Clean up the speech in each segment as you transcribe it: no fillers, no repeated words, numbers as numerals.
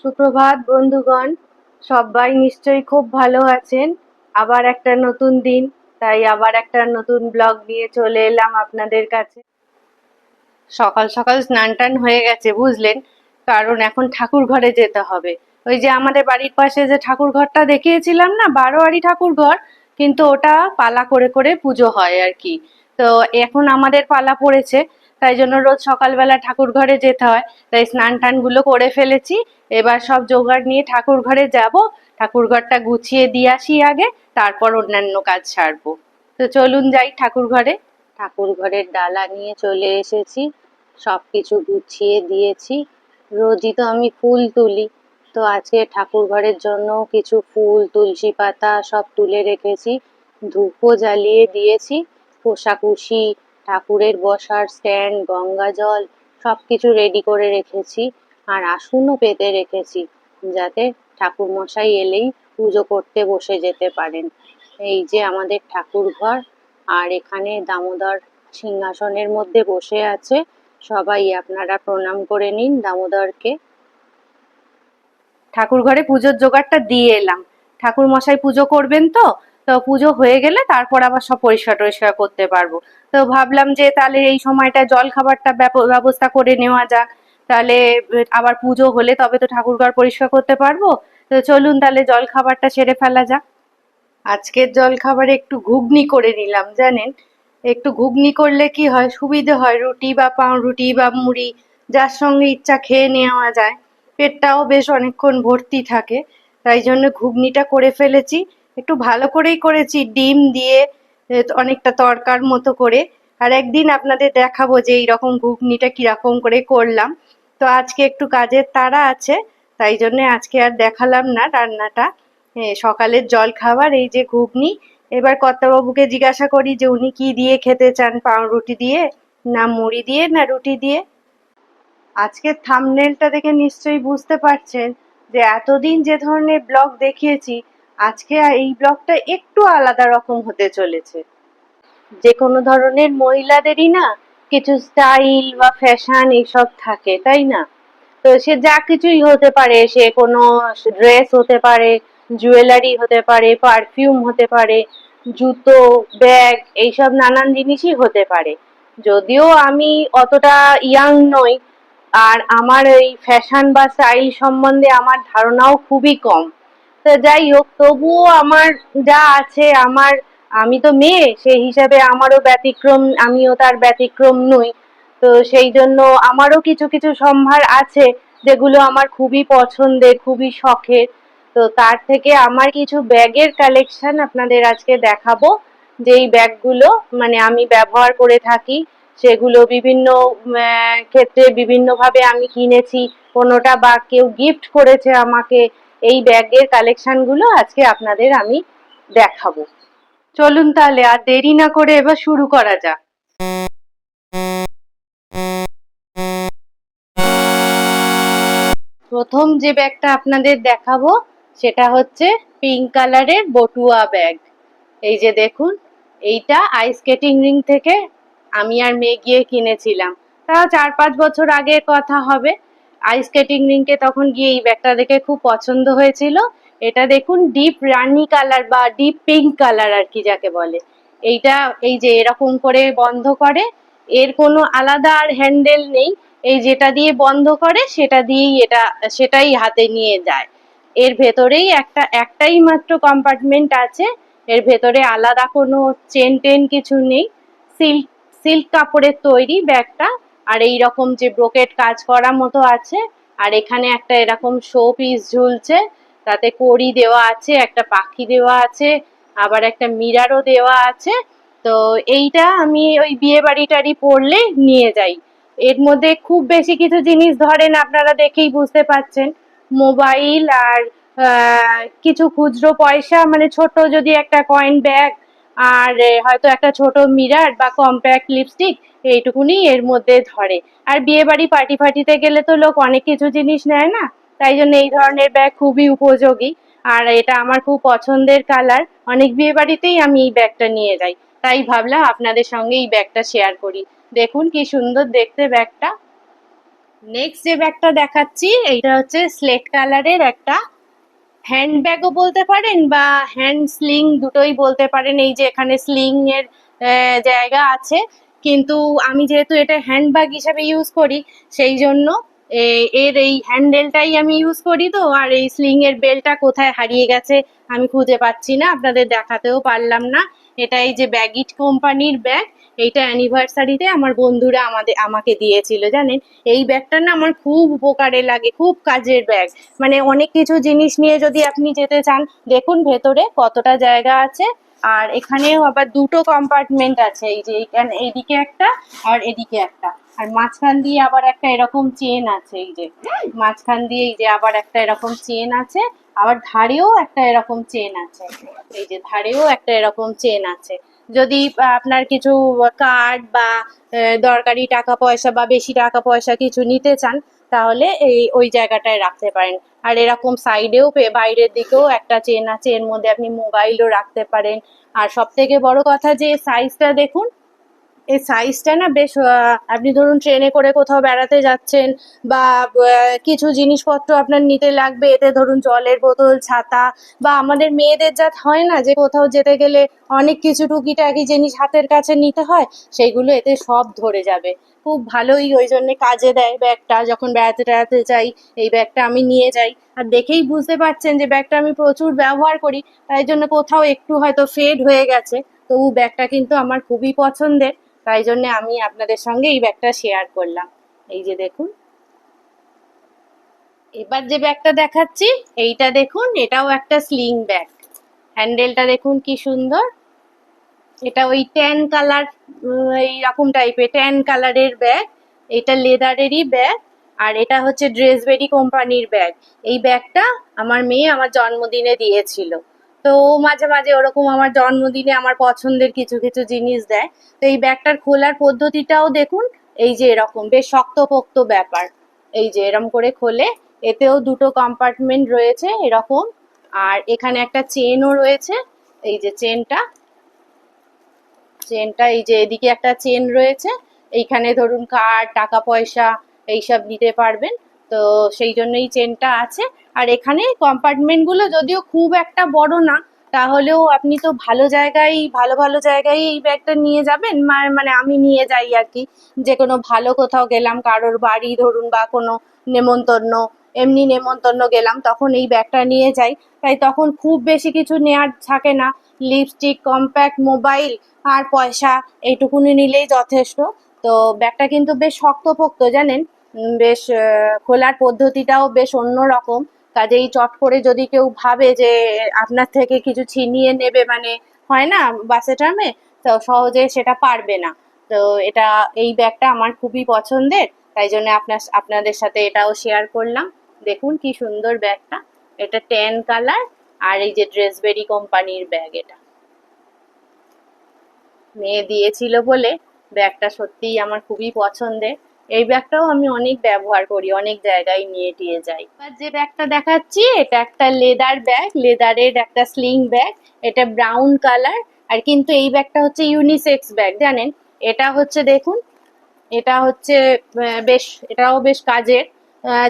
সুপ্রভাত বন্ধুগণ, সবাই নিশ্চয়ই খুব ভালো আছেন। আবার একটা নতুন দিন, তাই আবার একটা নতুন ব্লগ নিয়ে চলে এলাম আপনাদের কাছে। সকাল সকাল স্নান টান হয়ে গেছে বুঝলেন, কারণ এখন ঠাকুর ঘরে যেতে হবে। ওই যে আমাদের বাড়ির পাশে যে ঠাকুর ঘরটা দেখিয়েছিলাম না, 12 আড়ি ঠাকুর ঘর, কিন্তু ওটা পালা করে করে পুজো হয় আর কি। তো এখন আমাদের পালা পড়েছে, তাই জন্য রোজ সকালবেলা ঠাকুর ঘরে যেতে হয়। তাই স্নান টান গুলো করে ফেলেছি, এবার সব জোগাড় নিয়ে ঠাকুর ঘরে যাব। ঠাকুর ঘরটা গুছিয়ে দিয়ে আসি আগে, তারপর অন্যান্য কাজ সারবো। তো চলুন যাই ঠাকুর ঘরে। ঠাকুর ঘরের ডালা নিয়ে চলে এসেছি, সবকিছু গুছিয়ে দিয়েছি। রোজই তো আমি ফুল তুলি, তো আজকে ঠাকুর ঘরের জন্য কিছু ফুল, তুলসী পাতা সব তুলে রেখেছি। ধূপও জ্বালিয়ে দিয়েছি। কোষাকুষি, ঠাকুরের বসার স্ট্যান্ড, গঙ্গা জল সবকিছু রেডি করে রেখেছি। আর আসনও পেতে রেখেছি, যাতে ঠাকুর মশাই এলেই পুজো করতে বসে যেতে পারেন। এই যে আমাদের ঠাকুর ঘর, আর এখানে দামোদর সিংহাসনের মধ্যে বসে আছে। সবাই আপনারা প্রণাম করে নিন দামোদরকে। ঠাকুর ঘরে পুজোর জোগাড়টা দিয়ে এলাম। ঠাকুর মশাই পুজো করবেন, তো তো পুজো হয়ে গেলে তারপর আবার সব পরিষ্কার টরিষ্কার করতে পারবো। তো ভাবলাম যে তাহলে এই সময়টা জল খাবারটা ব্যবস্থা করে নেওয়া যাক। তাহলে আবার পুজো হলে তবে তো ঠাকুর ঘর পরিষ্কার করতে পারবো। তো চলুন তাহলে জল খাবারটা সেরে ফেলা যাক। আজকের জল খাবারে একটু ঘুগনি করে নিলাম জানেন। একটু ঘুগনি করলে কি হয়, সুবিধে হয়, রুটি বা পাউরুটি বা মুড়ি যার সঙ্গে ইচ্ছা খেয়ে নেওয়া যায়। পেটটাও বেশ অনেকক্ষণ ভর্তি থাকে, তাই জন্য ঘুগনিটা করে ফেলেছি। একটু ভালো করেই করেছি, ডিম দিয়ে অনেকটা তড়কার মতো করে। আর একদিন আপনাদের দেখাবো যে এইরকম ঘুগনিটা কিরকম করে করলাম। তো আজকে একটু কাজের তাড়া আছে, তাই জন্য আজকে আর দেখালাম না রান্নাটা। সকালের জল খাবার এই যে ঘুগনি। এবার কর্তাবাবুকে জিজ্ঞাসা করি যে উনি কি দিয়ে খেতে চান, পাউরুটি দিয়ে না মুড়ি দিয়ে না রুটি দিয়ে। আজকের থাম্বনেলটা দেখে নিশ্চয়ই বুঝতে পারছেন যে এতদিন যে ধরনের ব্লগ দেখিয়েছি, আজকে এই ব্লগটা একটু আলাদা রকম হতে চলেছে। যে কোনো ধরনের মহিলাদেরই না কিছু স্টাইল বা ফ্যাশন এইসব থাকে, তাই না? তো সে যা কিছুই হতে পারে, সে কোনো ড্রেস হতে পারে, জুয়েলারি হতে পারে, পারফিউম হতে পারে, জুতো, ব্যাগ, এইসব নানান জিনিসই হতে পারে। যদিও আমি অতটা ইয়াং নই, আর আমার এই ফ্যাশন বা স্টাইল সম্বন্ধে আমার ধারণাও খুবই কম। তো যাই হোক, তবুও আমার যা আছে, আমি তো মেয়ে, সেই হিসাবে আমারও ব্যতিক্রম, আমিও তার ব্যতিক্রম নই। তো সেই জন্য আমারও কিছু কিছু সম্ভার আছে যেগুলো আমার খুবই পছন্দের, খুবই শখের। তো তার থেকে আমার কিছু ব্যাগের কালেকশন আপনাদের আজকে দেখাবো, যেই ব্যাগগুলো মানে আমি ব্যবহার করে থাকি। সেগুলো বিভিন্ন ক্ষেত্রে বিভিন্নভাবে আমি কিনেছি, কোনোটা বা কেউ গিফট করেছে আমাকে। এই ব্যাগের কালেকশনগুলো আজকে আপনাদের আমি দেখাবো। চলুন তাহলে আর দেরি না করে এবার শুরু করা যাক। প্রথম যে ব্যাগটা আপনাদের দেখাবো সেটা হচ্ছে পিঙ্ক কালারের বটুয়া ব্যাগ। এই যে দেখুন, এইটা আইস স্কেটিং রিং থেকে আমি আর মেয়ে গিয়ে কিনেছিলাম। তাও 4-5 বছর আগের কথা হবে। আইস স্কেটিং রিংকে তখন গিয়ে এই ব্যাগটা দেখে খুব পছন্দ হয়েছিল। এটা দেখুন ডিপ রানি কালার বা ডিপ পিঙ্ক কালার আর কি যাকে বলে। এইটা এই যে এরকম করে বন্ধ করে, এর কোনো আলাদা আর হ্যান্ডেল নেই। এই যেটা দিয়ে বন্ধ করে সেটা দিয়েই সেটাই হাতে নিয়ে যায়। এর ভেতরেই একটাই মাত্র কম্পার্টমেন্ট আছে। এর ভেতরে আলাদা কোনো চেন টেন কিছু নেই। সিল্ক সিল্ক কাপড়ের তৈরি ব্যাগটা। আর এই রকম যে ব্রোকেট কাজ করা মতো আছে। আর এখানে একটা এরকম শো পিস ঝুলছে, তাতে কড়ি দেওয়া আছে, একটা পাখি দেওয়া আছে, আবার একটা মিরারও দেওয়া আছে। তো এইটা আমি ওই বিয়ে বাড়ি টাড়ি পড়লে নিয়ে যাই। এর মধ্যে খুব বেশি কিছু জিনিস ধরেন, আপনারা দেখেই বুঝতে পারছেন। মোবাইল আর কিছু খুচরো পয়সা, মানে ছোট যদি একটা কয়েন ব্যাগ, আর হয়তো একটা ছোট মিরার বা কম্প্যাক্ট লিপস্টিক, এইটুকুনি এর মধ্যে ধরে। আর বিয়ে বাড়ি পার্টি ফার্টিতে গেলে তো লোক অনেক কিছু জিনিস নেয় না, তাই জন্য এই ধরনের ব্যাগ খুবই উপযোগী। আর এটা আমার খুব পছন্দের কালার, অনেক বিয়ে বাড়িতেই আমি এই ব্যাগটা নিয়ে যাই। তাই ভাবলাম আপনাদের সঙ্গে এই ব্যাগটা শেয়ার করি। দেখুন কি সুন্দর দেখতে ব্যাগটা। নেক্সট যে ব্যাগটা দেখাচ্ছি এইটা হচ্ছে স্লেট কালারের একটা হ্যান্ড ব্যাগও বলতে পারেন বা হ্যান্ড স্লিং দুটোই বলতে পারেন। এই যে এখানে স্লিং এর জায়গা আছে, কিন্তু আমি যেহেতু এটা হ্যান্ড ব্যাগ হিসাবে ইউজ করি সেই জন্য এর এই হ্যান্ডেলটাই আমি ইউজ করি। তো আর এই স্লিং এর বেলটা কোথায় হারিয়ে গেছে আমি খুঁজে পাচ্ছি না, আপনাদের দেখাতেও পারলাম না। এটা এই যে ব্যাগিট কোম্পানির ব্যাগ, এইটা অ্যানিভার্সারিতে আমার বন্ধুরা আমাকে দিয়েছিল জানেন। এই ব্যাগটা না আমার খুব উপকারে লাগে, খুব কাজের ব্যাগ। মানে অনেক কিছু জিনিস নিয়ে যদি আপনি যেতে চান, দেখুন ভেতরে কতটা জায়গা আছে। আর এখানেও আবার দুটো কম্পার্টমেন্ট আছে, এই যে এইদিকে একটা আর এদিকে একটা, আর মাঝখান দিয়ে আবার একটা এরকম চেন আছে। এই যে মাঝখান দিয়ে এই যে আবার একটা এরকম চেন আছে, আবার ধারেও একটা এরকম চেন আছে। এই যে ধারেও একটা এরকম চেন আছে। যদি আপনার কিছু কার্ড বা দরকারি টাকা পয়সা বা বেশি টাকা পয়সা কিছু নিতে চান, তাহলে ওই জায়গাটায় রাখতে পারেন। আর এরকম সাইডেও বাইরের দিকেও একটা চেন আছে, এর মধ্যে আপনি মোবাইলও রাখতে পারেন। আর সব থেকে বড় কথা যে সাইজটা দেখুন, এই সাইজটা না বেশ আপনি ধরুন ট্রেনে করে কোথাও বেড়াতে যাচ্ছেন বা কিছু জিনিসপত্র আপনার নিতে লাগবে, এতে ধরুন জলের বোতল, ছাতা, বা আমাদের মেয়েদের যা হয় না যে কোথাও যেতে গেলে অনেক কিছু টুকিটাকি জিনিস হাতের কাছে নিতে হয়, সেইগুলো এতে সব ধরে যাবে। খুব ভালোই ওই জন্য কাজে দেয় ব্যাগটা। যখন বেড়াতে টেড়াতে যাই এই ব্যাগটা আমি নিয়ে যাই। আর দেখেই বুঝতে পারছেন যে ব্যাগটা আমি প্রচুর ব্যবহার করি, তাই জন্য কোথাও একটু হয়তো ফেড হয়ে গেছে, তবু ব্যাগটা কিন্তু আমার খুবই পছন্দের। তাই জন্য আমি আপনাদের সঙ্গে এই ব্যাগটা শেয়ার করলাম। এই যে দেখুন, এবার যে ব্যাগটা দেখাচ্ছি এইটা দেখুন, এটাও একটা স্লিং ব্যাগ। হ্যান্ডেলটা দেখুন কি সুন্দর। এটা ওই ট্যান কালার, এইরকম টাইপের ট্যান কালারের ব্যাগ। এটা লেদারেরই ব্যাগ। আর এটা হচ্ছে ড্রেসবেরি কোম্পানির ব্যাগ। এই ব্যাগটা আমার মেয়ে আমার জন্মদিনে দিয়েছিল। তো ও মাঝে মাঝে ওরকম আমার জন্মদিনে আমার পছন্দের কিছু কিছু জিনিস দেয়। তো এই ব্যাগটার খোলার পদ্ধতিটাও দেখুন, এই যে এরকম বেশ শক্তপোক্ত ব্যাপার। এই যে এরকম করে খোলে, এতেও দুটো কম্পার্টমেন্ট রয়েছে এরকম। আর এখানে একটা চেনও রয়েছে। এই যে চেনটা এই যে এদিকে একটা চেন রয়েছে। এইখানে ধরুন কার্ড, টাকা পয়সা এইসব দিতে পারবেন। তো সেই জন্য এই চেনটা আছে। আর এখানে কম্পার্টমেন্ট গুলো যদিও খুব একটা বড় না, তাহলেও আপনি তো ভালো জায়গায়, ভালো ভালো জায়গায় এই ব্যাগটা নিয়ে যাবেন। মানে আমি নিয়ে যাই আর কি, যে কোনো ভালো কোথাও গেলাম, কারোর বাড়ি ধরুন বা কোনো নেমন্তন্ন, এমনি নেমন্তন্ন গেলাম, তখন এই ব্যাগটা নিয়ে যাই। তাই তখন খুব বেশি কিছু নেওয়ার থাকে না। লিপস্টিক, কম্প্যাক্ট, মোবাইল আর পয়সা এইটুকুনি নিলেই যথেষ্ট। তো ব্যাগটা কিন্তু বেশ শক্তপোক্ত জানেন। বেশ খোলার পদ্ধতিটাও বেশ অন্যরকম। কাজেই চট করে যদি কেউ ভাবে যে আপনার থেকে কিছু ছিনিয়ে নেবে, মানে হয় না বাসে ট্রামে, তো সহজে সেটা পারবে না। তো এটা, এই ব্যাগটা আমার খুবই পছন্দের, তাই জন্য আপনাদের সাথে এটাও শেয়ার করলাম। দেখুন কি সুন্দর ব্যাগটা। এটা ট্যান কালার। আর এই যে ড্রেসবেরি কোম্পানির ব্যাগ, এটা মেয়ে দিয়েছিল বলে ব্যাগটা সত্যিই আমার খুবই পছন্দের। এই ব্যাগটাও আমি অনেক ব্যবহার করি, অনেক জায়গায় নিয়ে টিয়ে যাই। এবার যে ব্যাগটা দেখাচ্ছি এটা একটা লেদার ব্যাগ, লেদারের একটা স্লিং ব্যাগ। এটা ব্রাউন কালার। আর কিন্তু এই ব্যাগটা হচ্ছে ইউনিসেক্স ব্যাগ জানেন। এটা হচ্ছে দেখুন, এটা হচ্ছে বেশ, এটাও বেশ কাজের।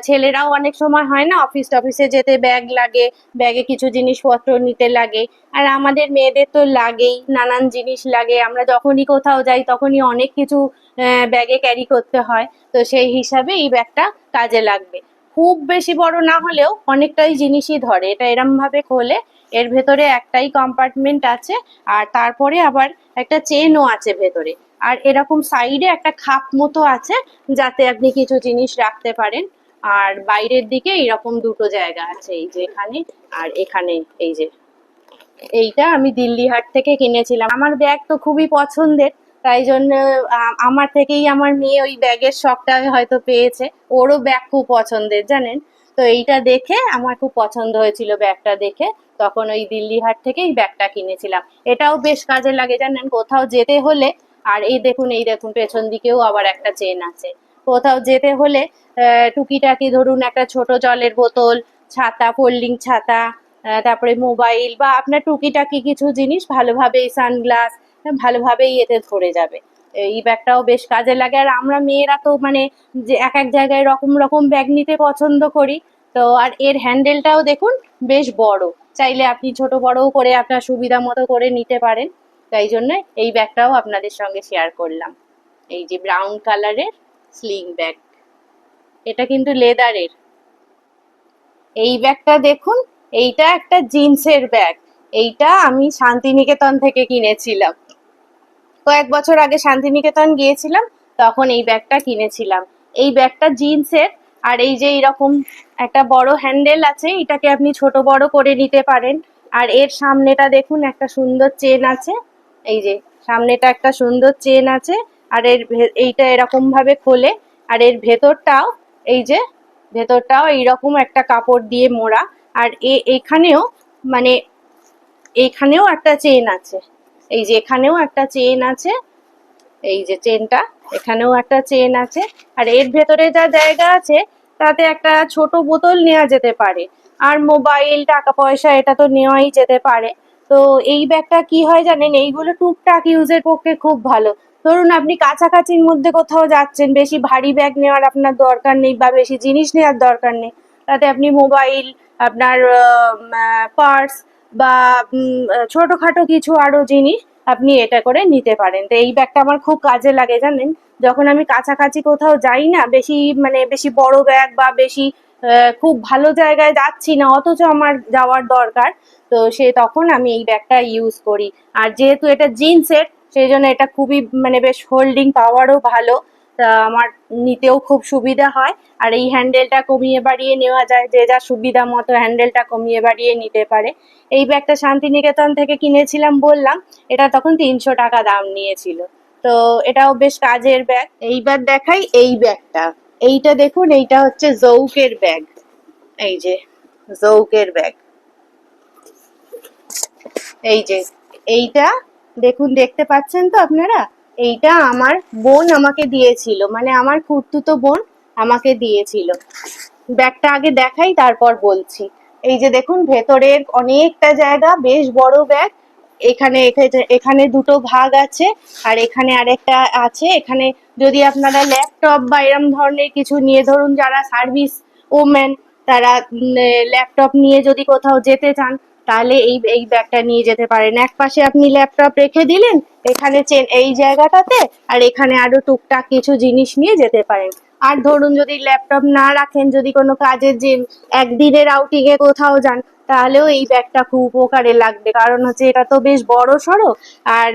ছেলেরাও অনেক সময় হয় না অফিস টফিসে যেতে ব্যাগ লাগে, ব্যাগে কিছু জিনিসপত্র নিতে লাগে। আর আমাদের মেয়েদের তো লাগেই, নানান জিনিস লাগে, আমরা যখনই কোথাও যাই তখনই অনেক কিছু ব্যাগে ক্যারি করতে হয়। তো সেই হিসাবে এই ব্যাগটা কাজে লাগবে। খুব বেশি বড় না হলেও অনেকটাই জিনিসই ধরে। এটা এরম ভাবে খোলে, এর ভেতরে একটাই কম্পার্টমেন্ট আছে, আর তারপরে আবার একটা চেনও আছে ভেতরে। আর এরকম সাইডে একটা খাপ মতো আছে, যাতে আপনি কিছু জিনিস রাখতে পারেন। আর বাইরের দিকে এরকম দুটো জায়গা আছে, এই যে এখানে আর এখানে। এই যে এইটা আমি দিল্লি হাট থেকে কিনেছিলাম। আমার ব্যাগ তো খুবই পছন্দের, তাই জন্য আমার থেকেই আমার মেয়ে ওই ব্যাগের শখটা হয়তো পেয়েছে। ওরও ব্যাগ খুব পছন্দের জানেন। তো এইটা দেখে আমার খুব পছন্দ হয়েছিল ব্যাগটা দেখে, তখন ওই দিল্লি হাট থেকে এই ব্যাগটা কিনেছিলাম। এটাও বেশ কাজে লাগে জানেন কোথাও যেতে হলে। আর এই দেখুন পেছন দিকেও আবার একটা চেন আছে। কোথাও যেতে হলে টুকিটাকি ধরুন একটা ছোট জলের বোতল, ছাতা, ফোল্ডিং ছাতা, তারপরে মোবাইল বা আপনার টুকিটাকি কিছু জিনিস ভালোভাবে, সানগ্লাস ভালোভাবেই এতে ধরে যাবে। এই ব্যাগটাও বেশ কাজে লাগে। আর আমরা মেয়েরা তো মানে যে এক এক জায়গায় রকম রকম ব্যাগ নিতে পছন্দ করি। তো আর এর হ্যান্ডেলটাও দেখুন বেশ বড়, চাইলে আপনি ছোট বড়ও করে আপনার সুবিধা মতো করে নিতে পারেন। তাই জন্য এই ব্যাগটাও আপনাদের সঙ্গে শেয়ার করলাম। এই যে ব্রাউন কালারের স্লিং ব্যাগ, এটা কিন্তু লেদারের। এই ব্যাগটা দেখুন, এইটা একটা জিন্সের ব্যাগ। এইটা আমি শান্তিনিকেতন থেকে কিনেছিলাম, কয়েক বছর আগে শান্তিনিকেতন গিয়েছিলাম, তখন এই ব্যাগটা কিনেছিলাম। এই ব্যাগটা জিন্সের, আর এই যে এরকম একটা বড় হ্যান্ডেল আছে, এটাকে আপনি ছোট বড় করে নিতে পারেন। আর এর সামনেটা দেখুন একটা সুন্দর চেন আছে, এই যে সামনেটা একটা সুন্দর চেন আছে। আর এইটা এরকম ভাবে খোলে। আর এর ভেতরটাও, এই যে ভেতরটাও এইরকম একটা কাপড় দিয়ে মোড়া। আর এখানেও মানে এইখানেও একটা চেন আছে, এই যে এখানেও একটা চেন আছে, এই যে চেনটা, এখানেও একটা চেন আছে। আর এর ভেতরে যা জায়গা আছে তাতে একটা ছোট বোতল নেওয়া যেতে পারে, আর মোবাইল টাকা পয়সা এটা তো নেওয়াই যেতে পারে। তো এই ব্যাগটা কি হয় জানেন, এইগুলো টুকটাক ইউজের পক্ষে খুব ভালো। ধরুন আপনি কাছাকাছির মধ্যে কোথাও যাচ্ছেন, বেশি ভারী ব্যাগ নেওয়ার আপনার দরকার নেই বা বেশি জিনিস নেওয়ার দরকার নেই, তাতে আপনি মোবাইল, আপনার পার্স বা ছোটখাটো কিছু আরো জিনিস আপনি এটা করে নিতে পারেন। তো এই ব্যাগটা আমার খুব কাজে লাগে জানেন, যখন আমি কাছাকাছি কোথাও যাই না, বেশি মানে বেশি বড় ব্যাগ বা বেশি খুব ভালো জায়গায় যাচ্ছি না অথচ আমার যাওয়ার দরকার, তো তখন আমি এই ব্যাগটা ইউজ করি। আর যেহেতু এটা জিন্সের, সেই জন্য এটা খুবই মানে বেশ হোল্ডিং পাওয়ারও ভালো, তা আমার নিতেও খুব সুবিধা হয়। আর এই হ্যান্ডেলটা কমিয়ে বাড়িয়ে নেওয়া যায়, যে যার সুবিধা মতো হ্যান্ডেলটা কমিয়ে বাড়িয়ে নিতে পারে। এই ব্যাগটা শান্তিনিকেতন থেকে কিনেছিলাম বললাম, এটা তখন 300 টাকা দাম নিয়েছিল। তো এটাও বেশ কাজের ব্যাগ। এইবার দেখাই এই ব্যাগটা, এইটা দেখুন, এইটা হচ্ছে জৌকের ব্যাগ। এই যে জৌকের ব্যাগ, এই যে এইটা দেখুন, দেখতে পাচ্ছেন তো আপনারা, এইটা আমার বোন আমাকে দিয়েছিল, মানে আমার খুড়তুতো বোন আমাকে দিয়েছিল। ব্যাগটা আগে দেখাই তারপর বলছি। এই যে দেখুন, ভেতরের অনেকটা জায়গা, বেশ বড় ব্যাগ। এখানে এখানে দুটো ভাগ আছে, আর এখানে আরেকটা আছে। এখানে যদি আপনারা ল্যাপটপ বা এরম ধরনের কিছু নিয়ে, ধরুন যারা সার্ভিস ওমেন, তারা ল্যাপটপ নিয়ে যদি কোথাও যেতে চান, তাহলে এই ব্যাগটা নিয়ে যেতে পারেন। এক পাশে আপনি ল্যাপটপ রেখে দিলেন এখানে চেন এই জায়গাটাতে, আর এখানে আরো টুকটাক কিছু জিনিস নিয়ে যেতে পারেন। আর ধরুন যদি ল্যাপটপ না রাখেন, যদি কোনো কাজের যে একদিনের আউটিং এ কোথাও যান, তাহলেও এই ব্যাগটা খুব উপকারে লাগবে। কারণ হচ্ছে এটা তো বেশ বড় সড়ো, আর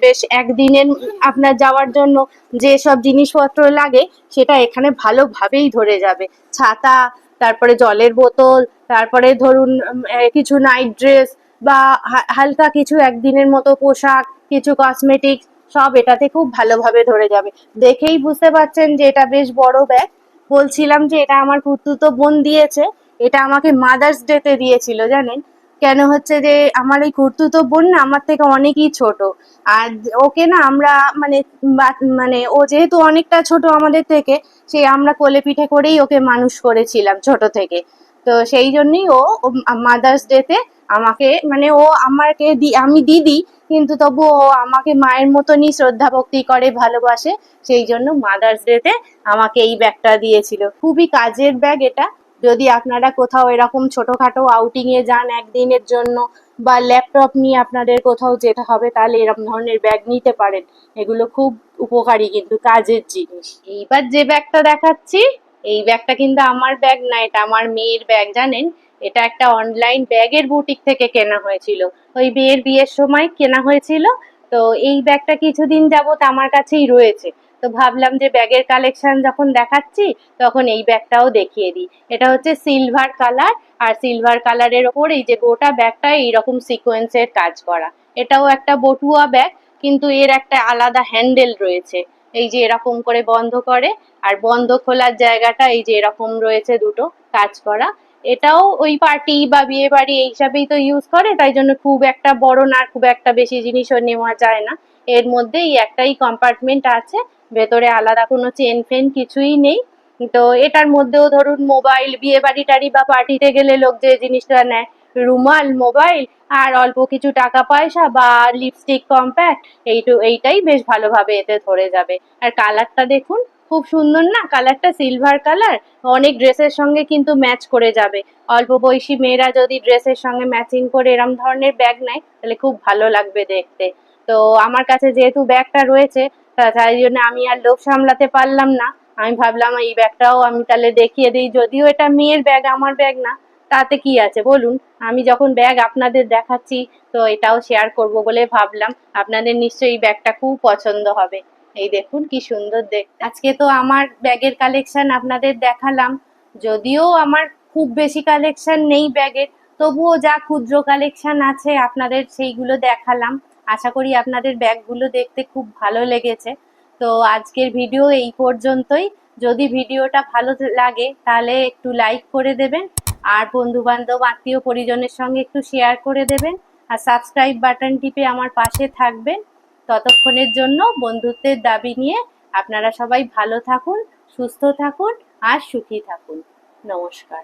বেশ একদিনের আপনার যাওয়ার জন্য যে সব জিনিসপত্র লাগে সেটা এখানে ভালোভাবেই ধরে যাবে। ছাতা, তারপরে জলের বোতল, তারপরে ধরুন কিছু নাইট ড্রেস বা হালকা কিছু একদিনের মতো পোশাক, কিছু কসমেটিক্স, সব এটাতে খুব ভালোভাবে ধরে যাবে। দেখেই বুঝতে পারছেন যে এটা বেশ বড় ব্যাগ। বলছিলাম যে এটা আমার খুড়তুতো বোন দিয়েছে, এটা আমাকে মাদার্স ডে তে দিয়েছিল জানেন। কেন হচ্ছে যে আমার এই খুড়তুতো বোন না আমার থেকে অনেকই ছোট, আর ওকে না আমরা মানে মানে ও যেহেতু অনেকটা ছোট আমাদের থেকে, সেই আমরা কোলে পিঠে করেই ওকে মানুষ করেছিলাম ছোট থেকে। তো সেই জন্যই ও মাদার্স ডে তে আমাকে, মানে ও আমাকে আমি দিদি, কিন্তু তবু ও আমাকে মায়ের মতনই শ্রদ্ধা ভক্তি করে, ভালোবাসে। সেই জন্য মাদার্স ডে তে আমাকে এই ব্যাগটা দিয়েছিল। খুবই কাজের ব্যাগ এটা। যদি আপনারা কোথাও এরকম ছোটখাটো আউটিং এ যান একদিনের জন্য, বা ল্যাপটপ নিয়ে আপনাদের কোথাও যেতে হবে, তাহলে এরকম ধরনের ব্যাগ নিতে পারেন। এগুলো খুব উপকারী, কিন্তু কাজের জিনিস। এইবার যে ব্যাগটা দেখাচ্ছি, এই ব্যাগটা কিন্তু আমার ব্যাগ না, এটা আমার মেয়ের ব্যাগ জানেন। এটা একটা অনলাইন ব্যাগের বুটিক থেকে কেনা হয়েছিল, ওই মেয়ের বিয়ের সময় কেনা হয়েছিল। তো এই ব্যাগটা কিছুদিন যাবত আমার কাছেই রয়েছে। তো ভাবলাম যে ব্যাগের কালেকশন যখন দেখাচ্ছি, তখন এই ব্যাগটাও দেখিয়ে দিই। এটা হচ্ছে সিলভার কালার, আর সিলভার কালারের ওপর এই যে গোটা ব্যাগটা এইরকম সিকোয়েন্সের কাজ করা। এটাও একটা বটুয়া ব্যাগ, কিন্তু এর একটা আলাদা হ্যান্ডেল রয়েছে, এই যে এরকম করে বন্ধ করে, আর বন্ধ খোলার জায়গাটা এই যে এরকম রয়েছে দুটো কাজ করা। এটাও ওই পার্টি বা বিয়ে বাড়ি এই হিসাবেই তো ইউজ করে, তাই জন্য খুব একটা বড় না, খুব একটা বেশি জিনিসও নেওয়া যায় না। এর মধ্যে এই একটাই কম্পার্টমেন্ট আছে, ভেতরে আলাদা কোনো চেন ফেন কিছুই নেই। তো এটার মধ্যেও ধরুন মোবাইল, বিয়ে বাড়ি টাড়ি বা পার্টিতে গেলে লোক যে জিনিসটা নেয়, রুমাল, মোবাইল আর অল্প কিছু টাকা পয়সা বা লিপস্টিক, কম্প্যাক্ট এইটাই বেশ ভালোভাবে এতে ধরে যাবে। আর কালারটা দেখুন, খুব সুন্দর না কালারটা, সিলভার কালার, অনেক ড্রেসের সঙ্গে কিন্তু ম্যাচ করে যাবে। অল্প বয়সী মেয়েরা যদি ড্রেসের সঙ্গে ম্যাচিং করে এরম ধরনের ব্যাগ নেয় তাহলে খুব ভালো লাগবে দেখতে। তো আমার কাছে যেহেতু ব্যাগটা রয়েছে তাই জন্য আমি আর লোভ সামলাতে পারলাম না, আমি ভাবলাম এই ব্যাগটাও আমি তাহলে দেখিয়ে দিই। যদিও এটা মেয়ের ব্যাগ, আমার ব্যাগ না, তাতে কি আছে বলুন। আমি যখন ব্যাগ আপনাদের দেখাচ্ছি তো এটাও শেয়ার করব বলে ভাবলাম। আপনাদের নিশ্চয়ই এই ব্যাগটা খুব পছন্দ হবে। এই দেখুন কি সুন্দর দেখতে। আজকে তো আমার ব্যাগের কালেকশন আপনাদের দেখালাম। যদিও আমার খুব বেশি কালেকশন নেই ব্যাগের, তবুও যা ক্ষুদ্র কালেকশন আছে আপনাদের সেইগুলো দেখালাম। আশা করি আপনাদের ব্যাগগুলো দেখতে খুব ভালো লেগেছে। তো আজকের ভিডিও এই পর্যন্তই। যদি ভিডিওটা ভালো লাগে তাহলে একটু লাইক করে দেবেন, আর বন্ধু বান্ধব আত্মীয় পরিজনের সঙ্গে একটু শেয়ার করে দেবেন, আর সাবস্ক্রাইব বাটন টিপে আমার পাশে থাকবেন। ততক্ষণের জন্য বন্ধুত্বের দাবি নিয়ে আপনারা সবাই ভালো থাকুন, সুস্থ থাকুন আর সুখী থাকুন। নমস্কার।